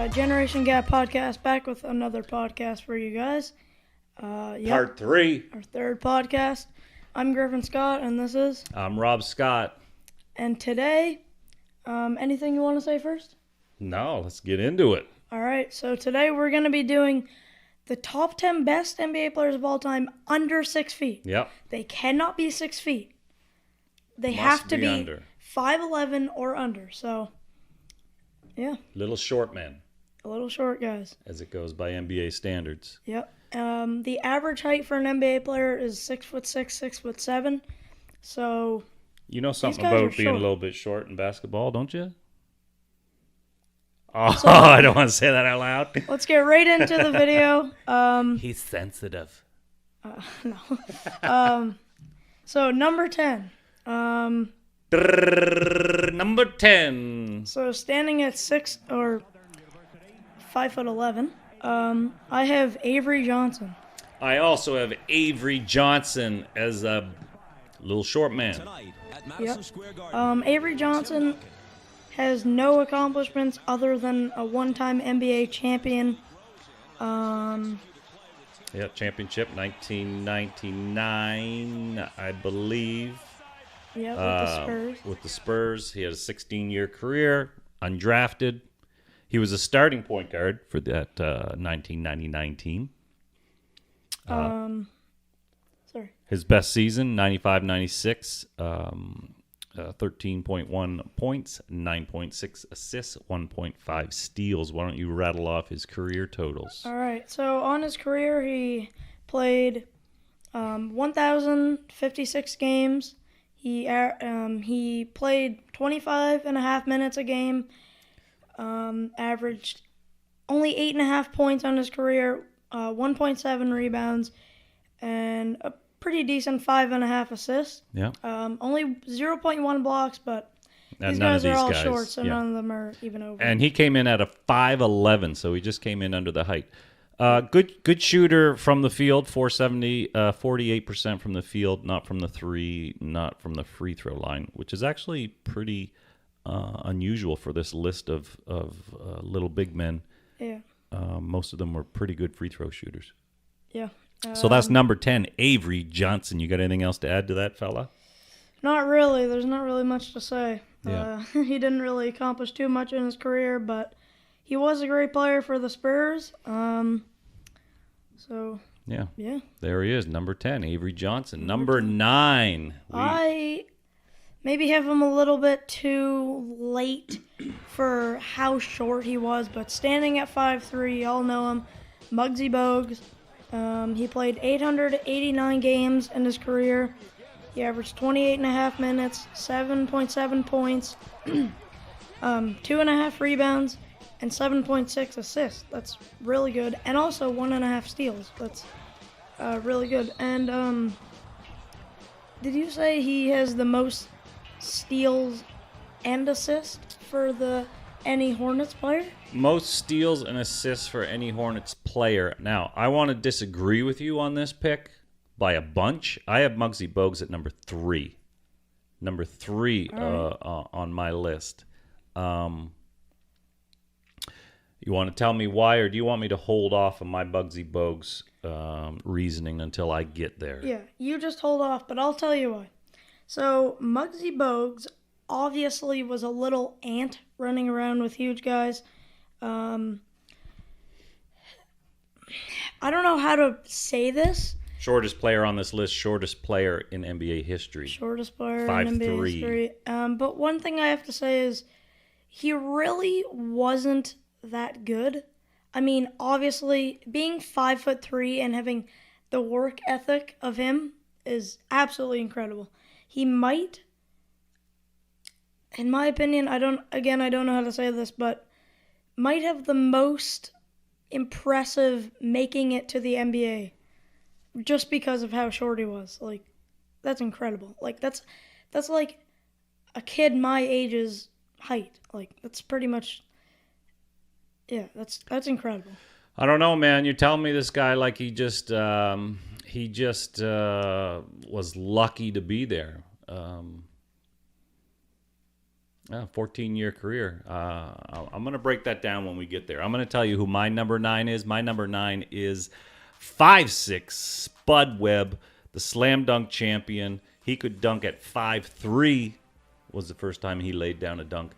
Generation Gap Podcast, back with another podcast for you guys. Part 3. Our third podcast. I'm Griffin Scott, and this is... I'm Robb Scott. And today, anything you want to say first? No, let's get into it. All right, so today we're going to be doing the top 10 best NBA players of all time under 6 feet. Yep. They cannot be 6 feet. They Must have to be under. 5'11" or under, so... Yeah. Little short men. A little short guys. As it goes by NBA standards. Yep. The average height for an NBA player is 6'6", 6'7". So you know something guys are about being short. a little bit short in basketball, don't you? Oh, so, I don't want to say that out loud. Let's get right into the video. He's sensitive. No. So number 10. Number 10. So standing at 5'11", I have Avery Johnson. I also have Avery Johnson as a little short man. Yep. Avery Johnson has no accomplishments other than a one-time NBA champion. Yeah, championship 1999, I believe. Yeah, with the Spurs. With the Spurs, he had a 16-year career, undrafted. He was a starting point guard for that 1999 team. Sorry. His best season, 95-96, 13.1 points, 9.6 assists, 1.5 steals. Why don't you rattle off his career totals? All right. So on his career, he played 1,056 games. He played 25 and a half minutes a game, averaged only 8.5 points on his career, 1.7 rebounds, and a pretty decent 5.5 assists. Yeah. Only 0.1 blocks, but And these none guys of are these all guys, short, so yeah. none of them are even over. And he came in at a 5'11", so he just came in under the height. Good shooter from the field, 470, 48% from the field, not from the three, not from the free throw line, which is actually pretty unusual for this list of little big men. Yeah. Most of them were pretty good free throw shooters. Yeah. So that's number 10, Avery Johnson. You got anything else to add to that, fella? Not really. There's not really much to say. Yeah. He didn't really accomplish too much in his career, but he was a great player for the Spurs. So Yeah. yeah. There he is, number 10, Avery Johnson. Number 9. I maybe have him a little bit too late for how short he was, but standing at 5'3", y'all know him, Muggsy Bogues. He played 889 games in his career. He averaged 28.5 minutes, 7.7 points, 2.5 rebounds, and 7.6 assists. That's really good. And also 1.5 steals. That's really good. And did you say he has the most steals and assists for any Hornets player? Most steals and assists for any Hornets player. Now, I want to disagree with you on this pick by a bunch. I have Muggsy Bogues at number 3. Number 3 on my list. You want to tell me why, or do you want me to hold off on my Muggsy Bogues reasoning until I get there? Yeah, you just hold off, but I'll tell you why. So, Muggsy Bogues obviously was a little ant running around with huge guys. I don't know how to say this. Shortest player on this list, shortest player in NBA history. Shortest player 5'3". in NBA history. But one thing I have to say is he really wasn't that good. I mean, obviously, being 5'3" and having the work ethic of him is absolutely incredible. He might, in my opinion, I don't know how to say this, but might have the most impressive making it to the NBA just because of how short he was. Like, that's incredible. Like, that's like a kid my age's height. Like, that's pretty much, yeah, that's incredible. I don't know, man. You're telling me this guy like he just was lucky to be there. 14-year career. I'm going to break that down when we get there. I'm going to tell you who my number 9 is. My number 9 is 5'6" Spud Webb, the slam dunk champion. He could dunk at 5'3", was the first time he laid down a dunk.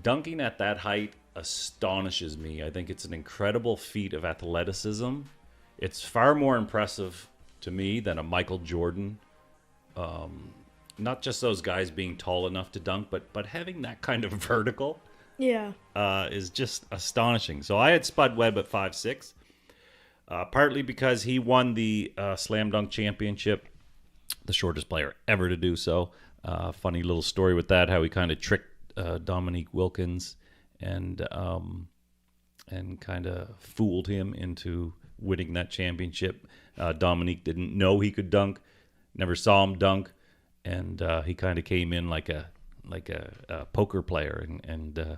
Dunking at that height astonishes me. I think it's an incredible feat of athleticism. It's far more impressive to me than a Michael Jordan. Not just those guys being tall enough to dunk, but having that kind of vertical Yeah. is just astonishing. So I had Spud Webb at 5'6", partly because he won the slam dunk championship, the shortest player ever to do so. Funny little story with that, how he kind of tricked Dominique Wilkins and kind of fooled him into winning that championship. Dominique didn't know he could dunk, never saw him dunk, and he kind of came in like a poker player and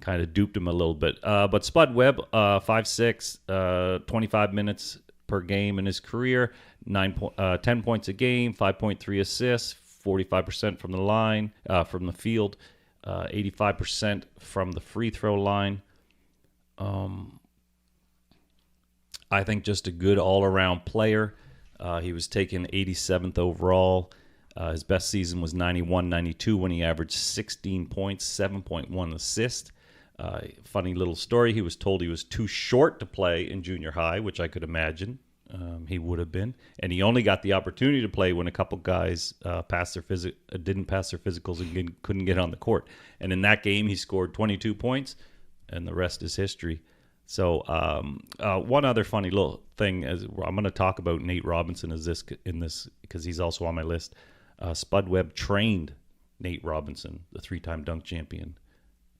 kind of duped him a little bit. But Spud Webb, 5'6", 25 minutes per game in his career, 10 points a game, 5.3 assists, 45% from the line, from the field, 85% from the free throw line. I think just a good all-around player. He was taken 87th overall. His best season was 91-92 when he averaged 16 points, 7.1 assists. Funny little story, he was told he was too short to play in junior high, which I could imagine he would have been. And he only got the opportunity to play when a couple guys didn't pass their physicals and couldn't get on the court. And in that game, he scored 22 points, and the rest is history. So one other funny little thing is I'm going to talk about Nate Robinson in this because he's also on my list. Spud Webb trained Nate Robinson, the 3-time dunk champion,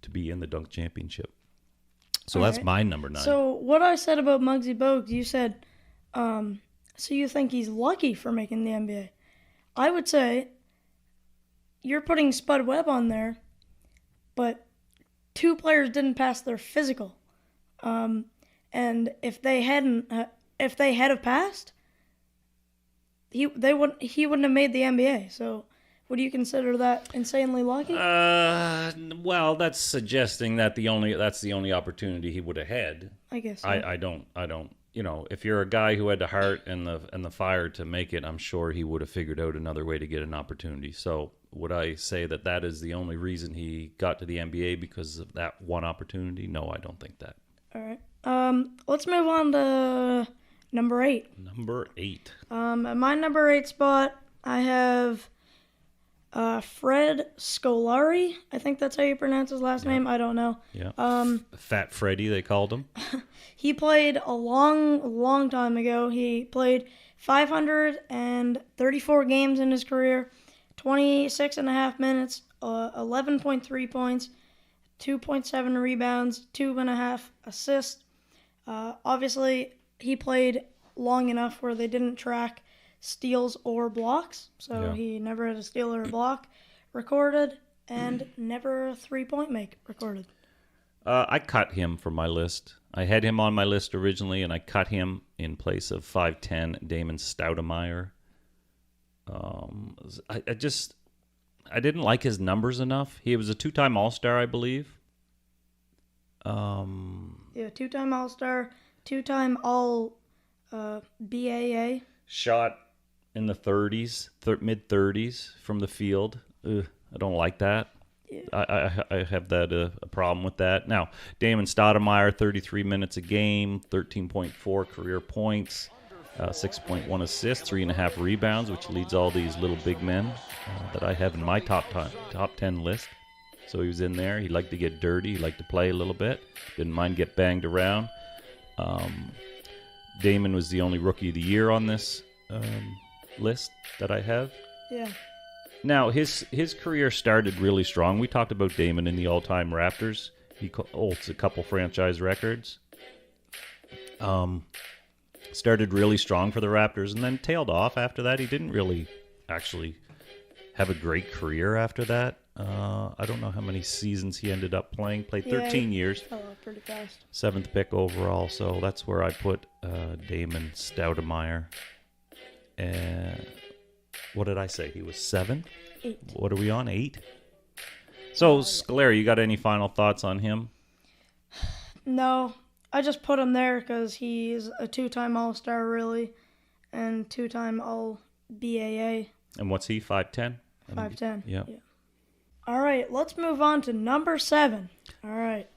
to be in the dunk championship. So that's my number 9. So what I said about Muggsy Bogues, you said, so you think he's lucky for making the NBA. I would say you're putting Spud Webb on there, but 2 players didn't pass their physical. And if they had have passed, he wouldn't have made the NBA. So, would you consider that insanely lucky? Well, that's suggesting that that's the only opportunity he would have had. I guess so. I don't. You know, if you're a guy who had the heart and the fire to make it, I'm sure he would have figured out another way to get an opportunity. So, would I say that is the only reason he got to the NBA because of that one opportunity? No, I don't think that. All right. Let's move on to number 8. Number 8. At my number 8 spot, I have Fred Scolari. I think that's how you pronounce his last name. I don't know. Yeah. Fat Freddy, they called him. He played a long time ago. He played 534 games in his career, 26 and a half minutes, 11.3 points, 2.7 rebounds, 2.5 assists. Obviously, he played long enough where they didn't track steals or blocks, so he never had a steal or a block recorded, and never a 3-point make recorded. I cut him from my list. I had him on my list originally, and I cut him in place of 5'10" Damon Stoudemire. I didn't like his numbers enough. He was a 2-time All-Star, I believe. Yeah, 2-time All-Star, 2-time All BAA. Shot in the 30s, mid-30s from the field. I don't like that. Yeah. I have that a problem with that. Now, Damon Stoudemire, 33 minutes a game, 13.4 career points, 6.1 assists, 3.5 rebounds, which leads all these little big men that I have in my top 10 list. So he was in there. He liked to get dirty. He liked to play a little bit. Didn't mind get banged around. Damon was the only Rookie of the Year on this list that I have. Yeah. Now, his career started really strong. We talked about Damon in the all-time Raptors. He holds a couple franchise records. Started really strong for the Raptors and then tailed off after that. He didn't really actually have a great career after that. I don't know how many seasons he ended up playing. Played 13 years. Fell off pretty fast. 7th pick overall. So that's where I put Damon Stoudemire. And what did I say? He was 7? 8. What are we on? 8? So, Scolari, you got any final thoughts on him? No, I just put him there because he's a 2-time All-Star, really, and 2-time All-BAA. And what's he, 5'10"? 5'10". Yeah. All right, let's move on to number 7. All right,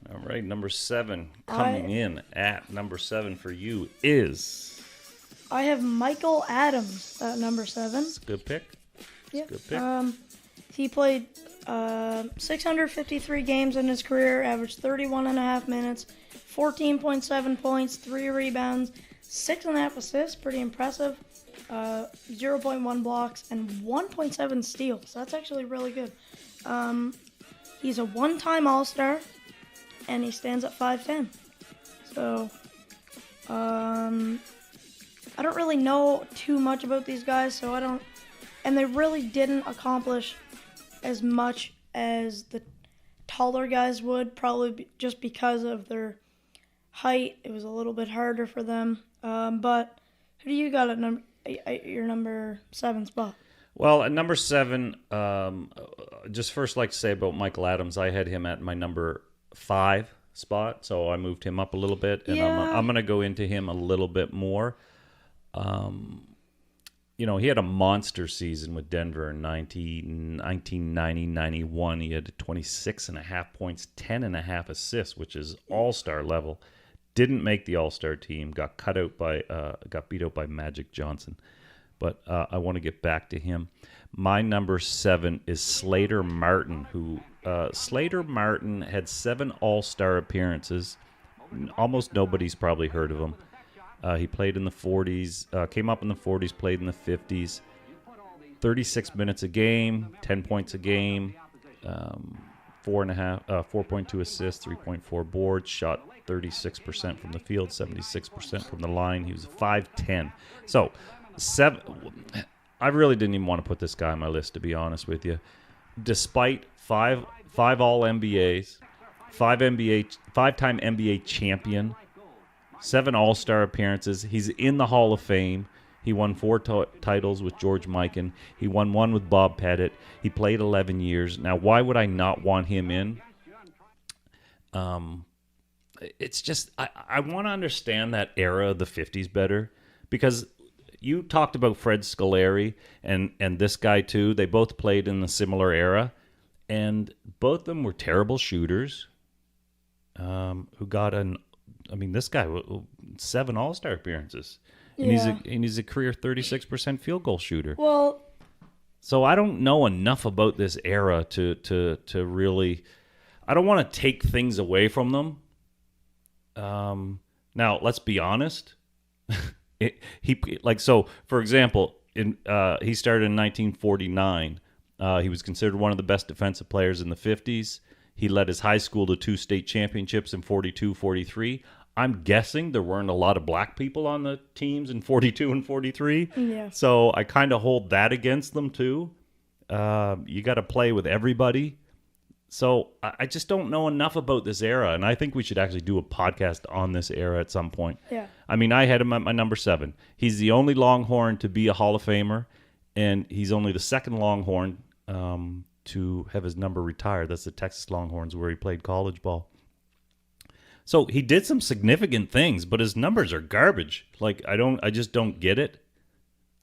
number 7. Coming in at number 7 for you is... I have Michael Adams at number 7. It's a good pick. Yeah. Good pick. He played 653 games in his career, averaged 31.5 minutes, 14.7 points, 3 rebounds, 6.5 assists, pretty impressive, 0.1 blocks, and 1.7 steals. That's actually really good. He's a 1-time All-Star, and he stands at 5'10". So, I don't really know too much about these guys, so I don't... And they really didn't accomplish as much as the taller guys would, probably just because of their height. It was a little bit harder for them. But who do you got at your number 7 spot? Well, at number 7, just first like to say about Michael Adams, I had him at my number 5 spot, so I moved him up a little bit, and I'm going to go into him a little bit more. He had a monster season with Denver in 1990-91. He had 26.5 points, 10.5 assists, which is all-star level. Didn't make the all-star team. Got beat out by Magic Johnson. But I want to get back to him. My number 7 is Slater Martin, who Slater Martin had 7 all-star appearances. Almost nobody's probably heard of him. He played in the 40s, came up in the 40s, played in the 50s. 36 minutes a game, 10 points a game, 4.2 assists, 3.4 boards, shot 36% from the field, 76% from the line. He was 5'10". So, I really didn't even want to put this guy on my list, to be honest with you. Despite five All-NBAs, 5-time NBA champion, 7 All-Star appearances. He's in the Hall of Fame. He won 4 titles with George Mikan. He won 1 with Bob Pettit. He played 11 years. Now, why would I not want him in? It's just, I want to understand that era of the 50s better, because you talked about Fred Scolari and this guy too. They both played in a similar era, and both of them were terrible shooters who got this guy, 7 All-Star appearances. And he's a career 36% field goal shooter. Well, so I don't know enough about this era to really. I don't want to take things away from them. Now let's be honest. For example, he started in 1949. He was considered one of the best defensive players in the 50s. He led his high school to 2 state championships in 42, 43. I'm guessing there weren't a lot of black people on the teams in 42 and 43. Yeah. So I kind of hold that against them too. You got to play with everybody. So I just don't know enough about this era, and I think we should actually do a podcast on this era at some point. Yeah. I mean, I had him at my number 7. He's the only Longhorn to be a Hall of Famer, and he's only the second Longhorn to have his number retired. That's the Texas Longhorns, where he played college ball. So he did some significant things, but his numbers are garbage. I just don't get it.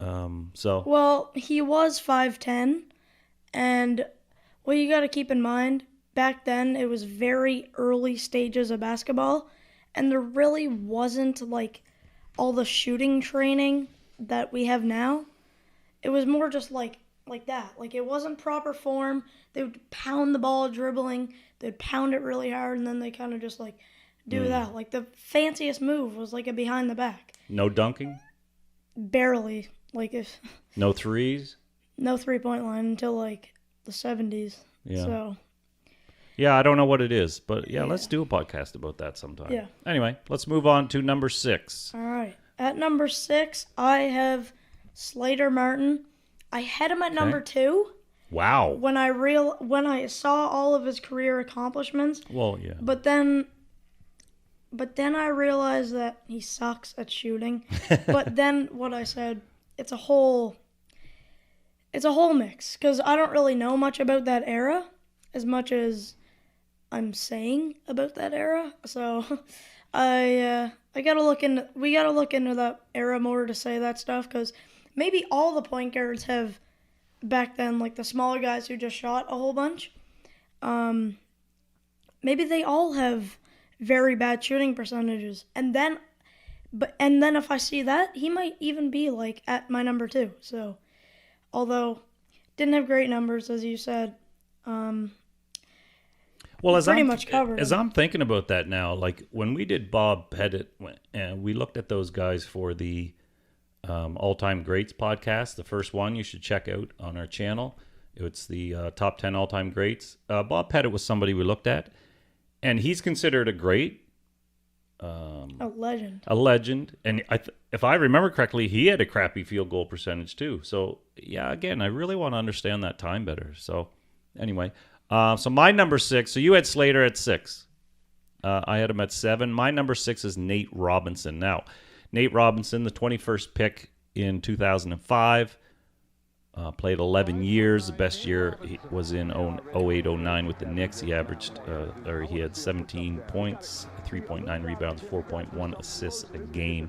Well, he was 5'10", and what you got to keep in mind, back then it was very early stages of basketball, and there really wasn't all the shooting training that we have now. It was more just like that. It wasn't proper form. They would pound the ball dribbling. They'd pound it really hard, and then they kind of just do that. The fanciest move was a behind the back. No dunking? Barely. No threes? No 3-point line until the 70s. Yeah. So. Yeah, I don't know what it is, but let's do a podcast about that sometime. Yeah. Anyway, let's move on to number 6. All right. At number 6, I have Slater Martin. I had him at number 2. Wow. When I saw all of his career accomplishments. Well, yeah. But then I realized that he sucks at shooting. But then what I said, it's a whole mix, because I don't really know much about that era. as much as I'm saying about that era. So I gotta look into we gotta look into that era more to say that stuff because maybe all the point guards have back then, like the smaller guys who just shot a whole bunch. Maybe they all have very bad shooting percentages, and then if I see that, he might even be like at my number 2. So although didn't have great numbers as you said. Well, as pretty I'm much covered as him. I'm thinking about that now, like when we did Bob Pettit, and we looked at those guys for the all-time greats podcast, the first one you should check out on our channel. It's the top 10 all-time greats. Bob Pettit was somebody we looked at, and he's considered a great, A legend. a legend. And if I remember correctly, he had a crappy field goal percentage too. So yeah, again, I really want to understand that time better. So anyway, so my number 6. So you had Slater at 6. I had him at 7. My number 6 is Nate Robinson. Now, Nate Robinson, the 21st pick in 2005, played 11 years. The best year was in 08-09 with the Knicks. He he had 17 points, 3.9 rebounds, 4.1 assists a game.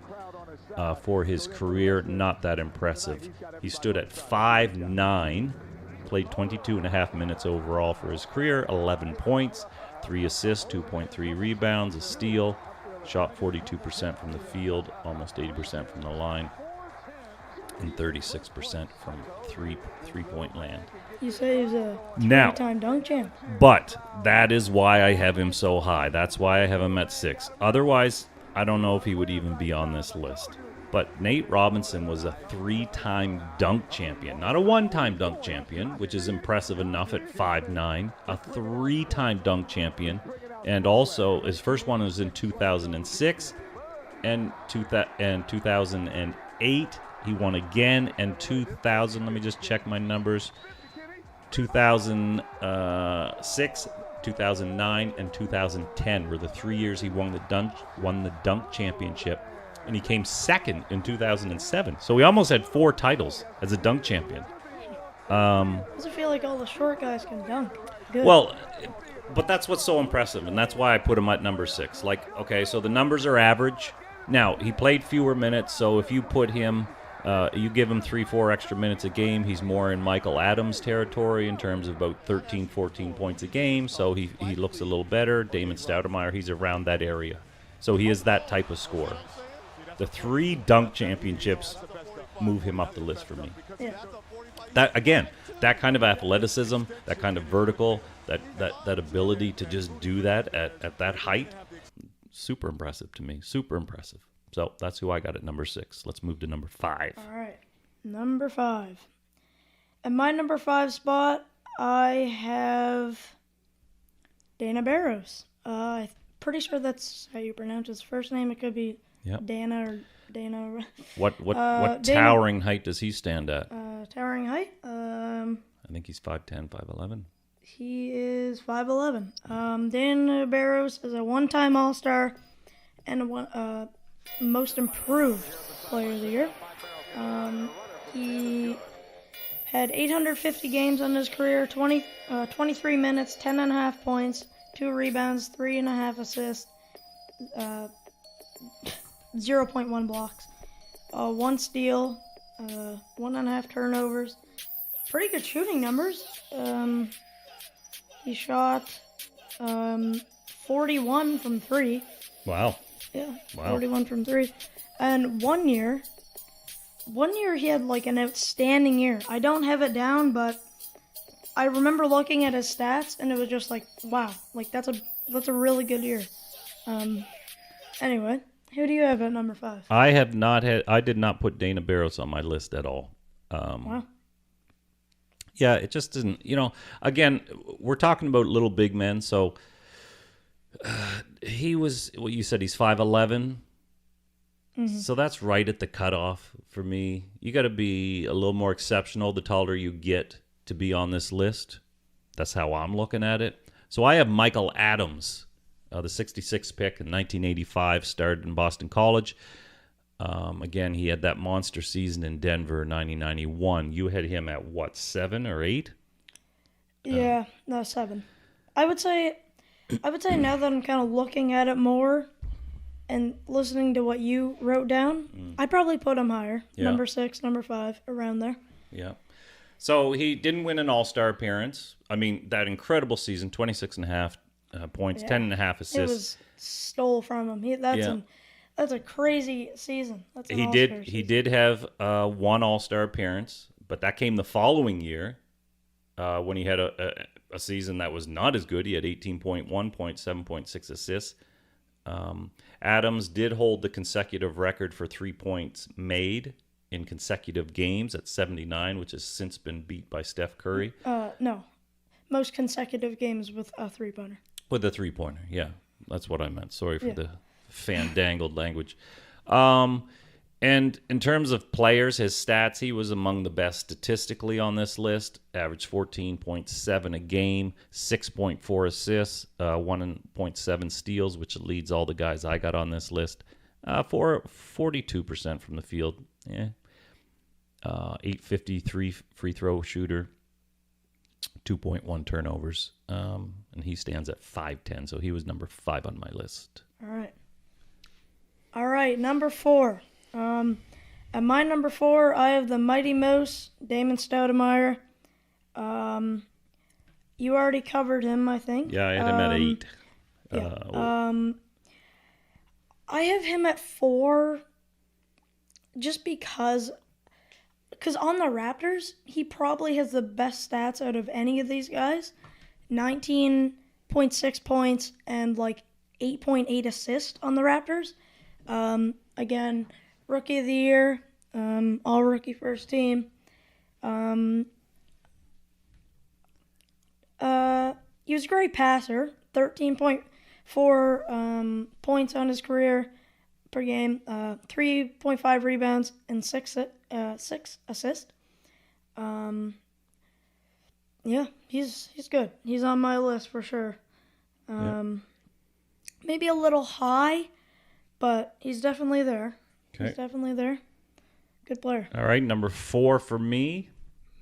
For his career, not that impressive. He stood at 5'9", played 22 and a half minutes overall for his career, 11 points, 3 assists, 2.3 rebounds, a steal, shot 42% from the field, almost 80% from the line, and 36% from three-point land. You say he's a Now, three-time dunk champ. but that is why I have him so high. That's why I have him at 6. Otherwise, I don't know if he would even be on this list. But Nate Robinson was a 3-time dunk champion. Not a 1-time dunk champion, which is impressive enough at 5'9". A 3-time dunk champion. And also, his first one was in 2006 and 2008. He won again in 2000. Let me just check my numbers. 2006, 2009, and 2010 were the 3 years he won the dunk championship. And he came second in 2007. So he almost had 4 titles as a dunk champion. Does it feel like all the short guys can dunk? Good. Well, but that's what's so impressive, and that's why I put him at number 6. Like, okay, so the numbers are average. Now, he played fewer minutes, so if you put him, you give him 3-4 extra minutes a game, he's more in Michael Adams territory in terms of about 13, 14 points a game, so he looks a little better. Damon Stoudemire, he's around that area. So he is that type of scorer. The 3 dunk championships move him up the list for me. Yeah. That again, that kind of athleticism, that kind of vertical, that ability to just do that at that height, super impressive to me. Super impressive. So that's who I got at number 6. Let's move to number 5. All right. Number 5. At my number 5 spot, I have Dana Barros. I'm pretty sure that's how you pronounce his first name. It could be Yep. Dana or Dana. What Dana- towering height does he stand at? Towering height. I think he's 5'10", 5'11". He is 5'11". Dana Barros is a 1-time All-Star and a most improved player of the year. He had 850 games on his career, 23 minutes, 10.5 points, 2 rebounds, 3.5 assists, 0.1 blocks, 1 steal, 1.5 turnovers. Pretty good shooting numbers. He shot 41 from 3. Wow. Yeah, Wow. 41 from 3. And one year he had like an outstanding year. I don't have it down, but I remember looking at his stats and it was just like, wow, like that's a really good year. Anyway, who do you have at number 5? I did not put Dana Barros on my list at all. Wow. Yeah, it just didn't, again, we're talking about little big men, so he was, well, you said he's 5'11", so that's right at the cutoff for me. You got to be a little more exceptional the taller you get to be on this list. That's how I'm looking at it. So I have Michael Adams, the 66th pick in 1985, started in Boston College. Again, he had that monster season in Denver, 1991. You had him at what, 7 or 8? Yeah, no, 7. I would say now that I'm kind of looking at it more and listening to what you wrote down, I'd probably put him higher. Yeah. Number 6, number 5, around there. Yeah. So he didn't win an All-Star appearance. I mean, that incredible season, 26.5 points, Yeah. 10.5 It assists. was stole from him. That's a crazy season. That's an He All-Star did. He season. did have one All-Star appearance, but that came the following year when he had a season that was not as good. He had 18.1 points, 7.6 assists. Adams did hold the consecutive record for 3 points made in consecutive games at 79, which has since been beat by Steph Curry. No. Most consecutive games with a three-pointer. With a three-pointer, yeah. That's what I meant. Sorry for the fandangled language. And in terms of players, his stats, he was among the best statistically on this list. Averaged 14.7 a game, 6.4 assists, 1.7 steals, which leads all the guys I got on this list. For 42% from the field. Yeah. 853 free throw shooter, 2.1 turnovers. And he stands at 5'10", so he was number 5 on my list. All right, number 4. At my number 4, I have the Mighty Mouse, Damon Stoudemire. You already covered him, I think. Yeah, I had him at 8. Yeah. I have him at 4 just because on the Raptors, he probably has the best stats out of any of these guys. 19.6 points and like 8.8 assists on the Raptors. Again, Rookie of the Year, all rookie first team. He was a great passer, 13.4 points on his career per game, 3.5 rebounds, and 6 assists. Yeah, he's good. He's on my list for sure. Maybe a little high, but he's definitely there. Okay. He's definitely there. Good player. All right, number 4 for me.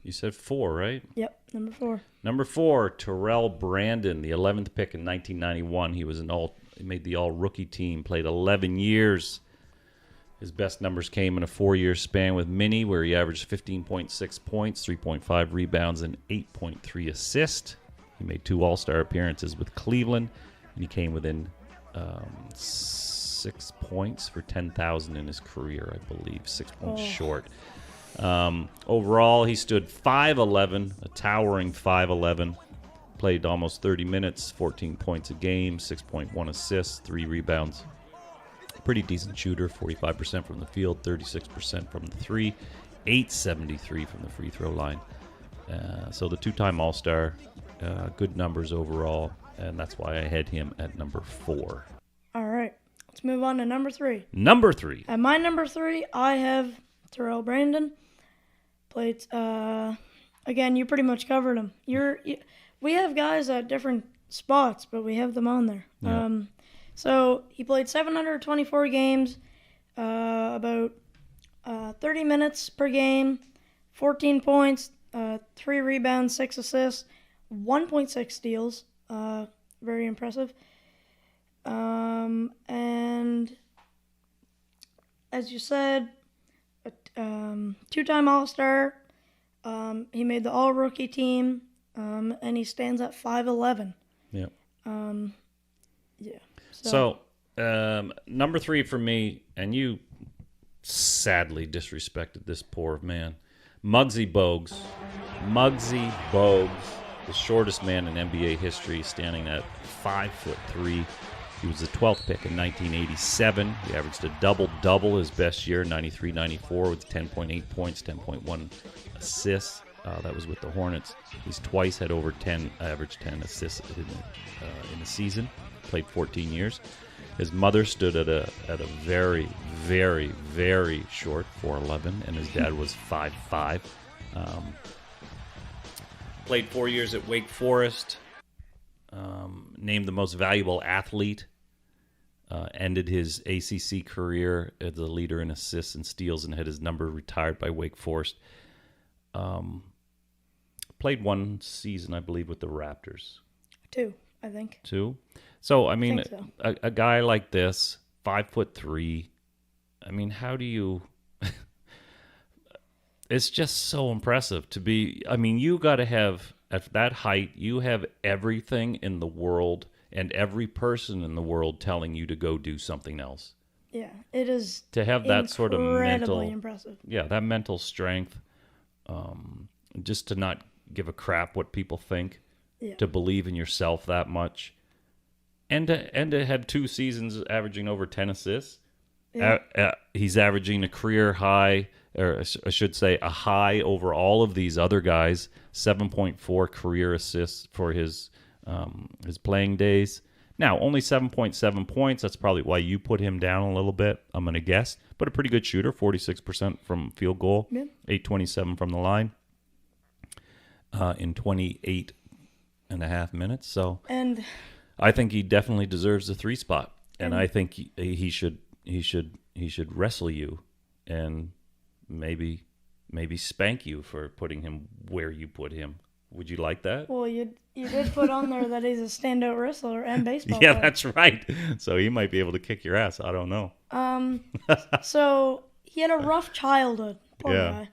You said 4, right? Yep, number 4. Number 4, Terrell Brandon, the 11th pick in 1991. He made the all-rookie team, played 11 years. His best numbers came in a 4-year span with Minnie, where he averaged 15.6 points, 3.5 rebounds, and 8.3 assists. He made 2 All-Star appearances with Cleveland, and he came within 6 points for 10,000 in his career, I believe, 6 points short. Overall, he stood 5'11", a towering 5'11", played almost 30 minutes, 14 points a game, 6.1 assists, 3 rebounds. Pretty decent shooter, 45% from the field, 36% from the 3, 873 from the free throw line. So the 2-time All-Star, good numbers overall, and that's why I had him at number 4. All right, let's move on to number 3. Number 3. At my number 3, I have Terrell Brandon. Played, again, you pretty much covered him. We have guys at different spots, but we have them on there. Yeah. So he played 724 games, about 30 minutes per game, 14 points, 3 rebounds, 6 assists, 1.6 steals. Very impressive. And as you said, 2-time All-Star. He made the all-rookie team, and he stands at 5'11". Yeah. Yeah. So, number 3 for me, and you sadly disrespected this poor man, Muggsy Bogues. Muggsy Bogues, the shortest man in NBA history, standing at 5'3". He was the 12th pick in 1987. He averaged a double-double his best year, 93-94, with 10.8 points, 10.1 assists. That was with the Hornets. He's twice had averaged 10 assists in the season. Played 14 years. His mother stood at a very, very, very short 4'11", and his dad was 5'5". Played 4 years at Wake Forest. Named the most valuable athlete. Ended his ACC career as a leader in assists and steals, and had his number retired by Wake Forest. Played 1 season, I believe, with the Raptors. 2. I think. 2. So I mean, think so. a guy like this, 5'3". I mean, how do you? It's just so impressive to be. I mean, you got to have at that height. You have everything in the world and every person in the world telling you to go do something else. Yeah, it is To have that sort of mental, incredibly impressive. yeah, that mental strength, just to not give a crap what people think, Yeah. to believe in yourself that much, and to have 2 seasons averaging over 10 assists. Yeah. He's averaging a career high, or I should say a high over all of these other guys, 7.4 career assists for his playing days. Now, only 7.7 points. That's probably why you put him down a little bit, I'm going to guess. But a pretty good shooter, 46% from field goal, Yeah. 827 from the line in 28 and a half minutes. So And I think he definitely deserves the 3 spot. And I think he should wrestle you and maybe spank you for putting him where you put him. Would you like that? well, you did put on there that he's a standout wrestler and baseball Yeah, player. that's right. So he might be able to kick your ass. I don't know. So he had a rough childhood. Poor Yeah.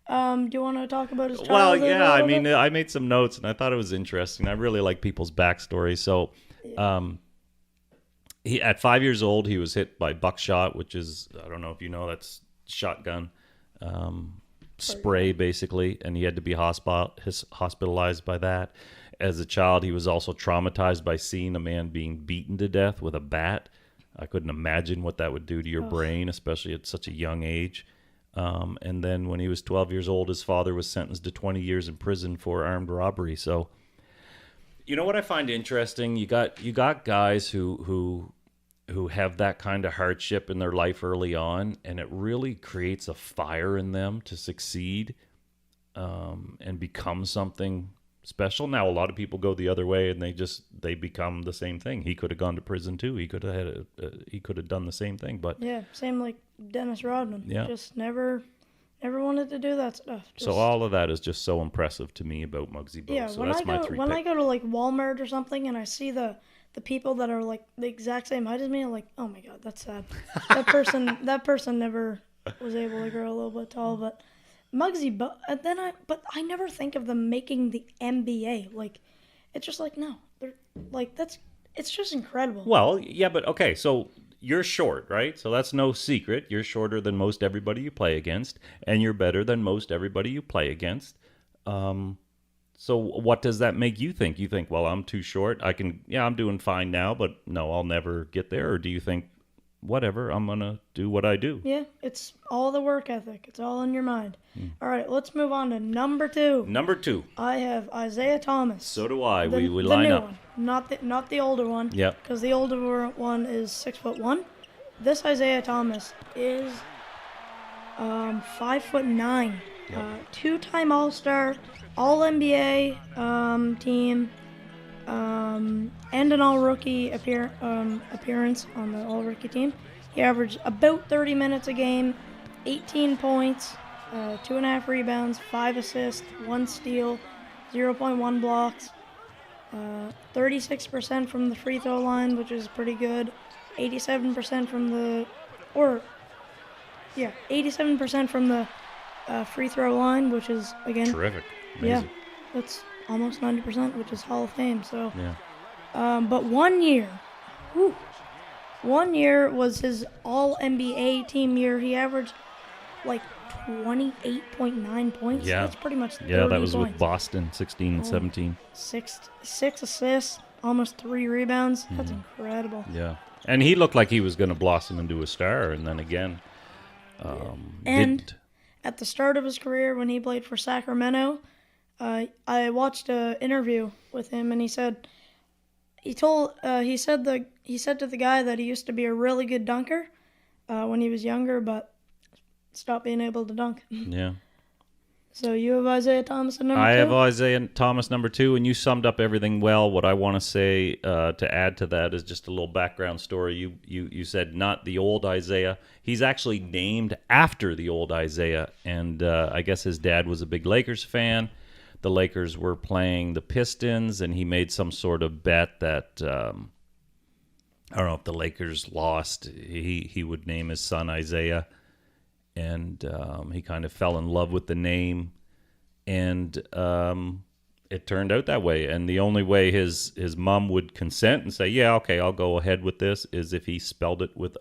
guy. Do you want to talk about his Well, childhood? yeah. a I little mean, bit? I made some notes and I thought it was interesting. I really like people's backstory. So, he at 5 years old, he was hit by buckshot, which is, I don't know if you know, that's shotgun spray basically, and he had to be hospitalized by that. As a child, he was also traumatized by seeing a man being beaten to death with a bat. I couldn't imagine what that would do to your brain, especially at such a young age. And then when he was 12 years old, his father was sentenced to 20 years in prison for armed robbery. So, you know what I find interesting? You got guys who have that kind of hardship in their life early on, and it really creates a fire in them to succeed and become something special. Now, a lot of people go the other way, and they become the same thing. He could have gone to prison too. He could have done the same thing. But Yeah, same like Dennis Rodman. Yeah. Just never wanted to do that stuff. Just, so all of that is just so impressive to me about Muggsy Bogues. yeah, So when that's I my go 3 when pick. I go to like Walmart or something and I see the people that are like the exact same height as me, I'm like, oh my god, that's sad. That person never was able to grow a little bit tall, but Muggsy, but I never think of them making the NBA. Like, it's just like no, they're like it's just incredible. Well, yeah, but okay, so you're short, right? So that's no secret. You're shorter than most everybody you play against, and you're better than most everybody you play against. So what does that make you think? You think, well, I'm too short. I'm doing fine now, but no, I'll never get there. Or do you think, whatever, I'm going to do what I do? Yeah, it's all the work ethic. It's all in your mind. All right, let's move on to number 2. Number 2. I have Isaiah Thomas. So do I. The, We the line new up. one, not the older one. Yep. Because the older one is 6'1". This Isaiah Thomas is 5'9". Yep. 2-time All-Star, All-NBA team, and an All-Rookie appearance on the All-Rookie team. He averaged about 30 minutes a game, 18 points, 2.5 rebounds, 5 assists, 1 steal, 0.1 blocks, 36% from the free throw line, which is pretty good, 87% from the free throw line, which is again Terrific. yeah, Amazing. that's almost 90%, which is Hall of Fame. So, Yeah. but 1 year, 1 year was his All NBA team year. He averaged like 28.9 points. Yeah. That's pretty much 30 Yeah, that was points. with Boston, 16 and 17. Six assists, almost 3 rebounds. That's incredible. Yeah. And he looked like he was going to blossom into a star, and then again, And didn't. at the start of his career, when he played for Sacramento, I watched an interview with him, and he said to the guy that he used to be a really good dunker when he was younger, but stopped being able to dunk. Yeah. So you have Isaiah Thomas at number 2? I have Isaiah Thomas number 2, and you summed up everything well. What I want to say to add to that is just a little background story. You said not the old Isaiah. He's actually named after the old Isaiah, and I guess his dad was a big Lakers fan. the Lakers were playing the Pistons, and he made some sort of bet that I don't know if the Lakers lost, he would name his son Isaiah, and he kind of fell in love with the name, and it turned out that way. And the only way his mom would consent and say, yeah, okay, I'll go ahead with this, is if he spelled it with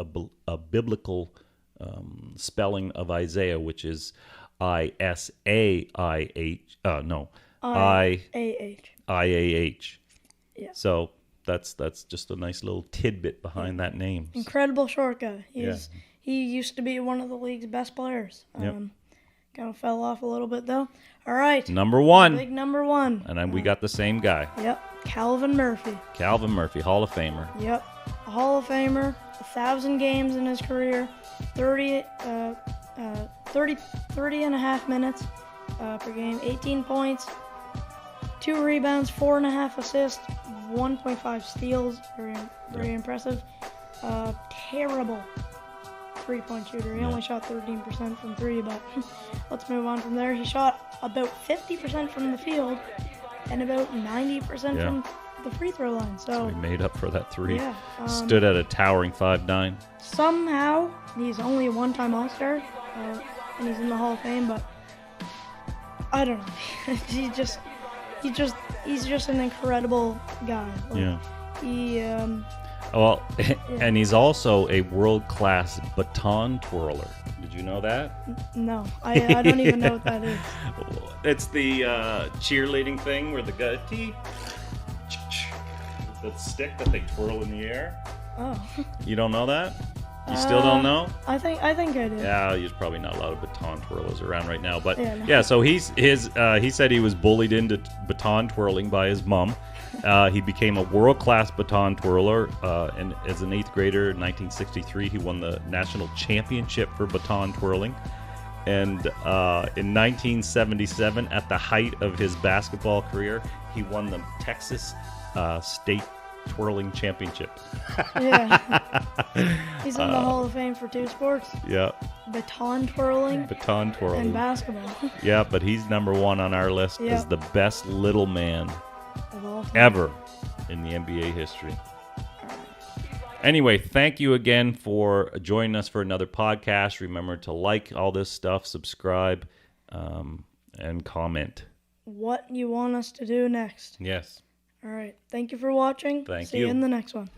a biblical spelling of Isaiah, which is I-S-A-I-H. No, I-A-H. I-A-H. Yeah. So that's just a nice little tidbit behind that name. Incredible short guy. He used to be one of the league's best players. Kind of fell off a little bit, though. All right. Number one. Big number one. And then we got the same guy. Yep. Calvin Murphy. Calvin Murphy, Hall of Famer. Yep. A Hall of Famer. 1,000 games in his career. 30 and a half minutes per game. 18 points. 2 rebounds. 4.5 assists. 1.5 steals. Very impressive. Terrible three-point shooter. He only shot 13% from three, but let's move on from there. He shot about 50% from the field and about 90% from the free throw line. So he made up for that three. Yeah, stood at a towering 5'9". Somehow he's only a one-time All-Star, and he's in the Hall of Fame. But I don't know. he's just an incredible guy. Well, and he's also a world-class baton twirler. Did you know that? No, I don't even know what that is. It's the cheerleading thing where the guy, the stick that they twirl in the air. Oh. You don't know that? You still don't know? I think I do. Yeah, there's probably not a lot of baton twirlers around right now, but yeah. So he said he was bullied into baton twirling by his mom. He became a world-class baton twirler, and as an 8th grader in 1963, he won the national championship for baton twirling. And in 1977, at the height of his basketball career, he won the Texas State Twirling Championship. Yeah. He's in the Hall of Fame for 2 sports. Yeah. Baton twirling. And basketball. Yeah, but he's number 1 on our list as the best little man of all time ever in the NBA history. Anyway, thank you again for joining us for another podcast. Remember to like all this stuff, subscribe, and comment. What you want us to do next. Yes. All right. Thank you for watching. Thank See you you in the next one.